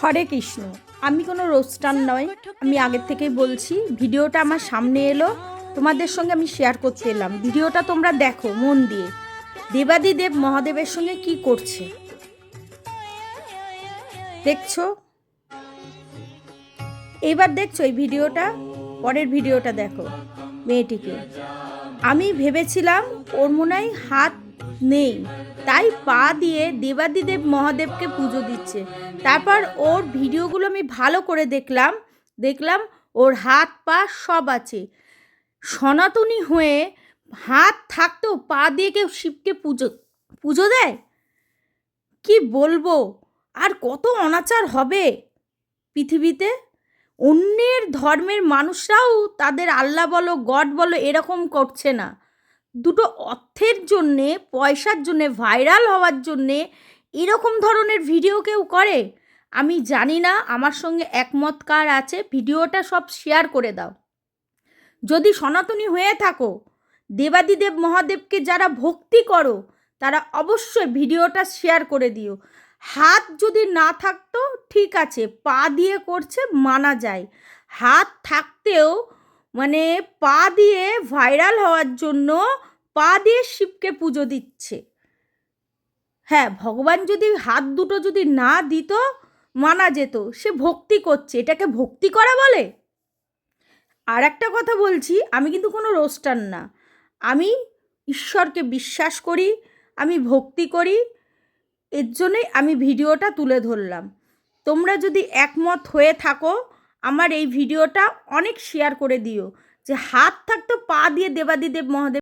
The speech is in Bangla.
হরে কৃষ্ণ। আমি কোনো রোস্টার নয়, আমি আগের থেকেই বলছি। ভিডিওটা আমার সামনে এলো, তোমাদের সঙ্গে আমি শেয়ার করতে এলাম। ভিডিওটা তোমরা দেখো মন দিয়ে। দেবাদিদেব মহাদেবের সঙ্গে কি করছে দেখছো? এইবার দেখছো এই ভিডিওটা, পরের ভিডিওটা দেখো মেয়েটিকে। আমি ভেবেছিলাম ওর মনে হয় হাত নেই, তাই পা দিয়ে দেবাদিদেব মহাদেবকে পুজো দিচ্ছে। তারপর ওর ভিডিওগুলো আমি ভালো করে দেখলাম ওর হাত পা সব আছে। সনাতনী হয়ে হাত থাকতেও পা দিয়ে কেউ শিবকে পুজো পুজো দেয়? কি বলবো, আর কত অনাচার হবে পৃথিবীতে। অন্যের ধর্মের মানুষরাও তাদের আল্লাহ বলো গড বলো এরকম করছে না। দুটো অর্থের জন্যে, পয়সার জন্যে, ভাইরাল হওয়ার জন্যে এরকম ধরনের ভিডিও কেউ করে? আমি জানি না আমার সঙ্গে একমত কার আছে। ভিডিওটা সব শেয়ার করে দাও। যদি সনাতনী হয়ে থাকো, দেবাদিদেব মহাদেবকে যারা ভক্তি করো, তারা অবশ্যই ভিডিওটা শেয়ার করে দিও। হাত যদি না থাকতো ঠিক আছে, পা দিয়ে করছে মানা যায়। হাত থাকতেও মানে পা দিয়ে ভাইরাল হওয়ার জন্য পা দিয়ে শিবকে পুজো দিচ্ছে। হ্যাঁ, ভগবান যদি হাত দুটো যদি না দিত মানা যেত, সে ভক্তি করছে, এটাকে ভক্তি করা বলে? আর একটা কথা বলছি, আমি কিন্তু কোনো রোস্টার না। আমি ঈশ্বরকে বিশ্বাস করি, আমি ভক্তি করি, এর জন্যই আমি ভিডিওটা তুলে ধরলাম। তোমরা যদি একমত হয়ে থাকো, আমার এই ভিডিওটা অনেক শেয়ার করে দিও, যে হাত থাকতো পা দিয়ে দেবাদিদেব মহাদেব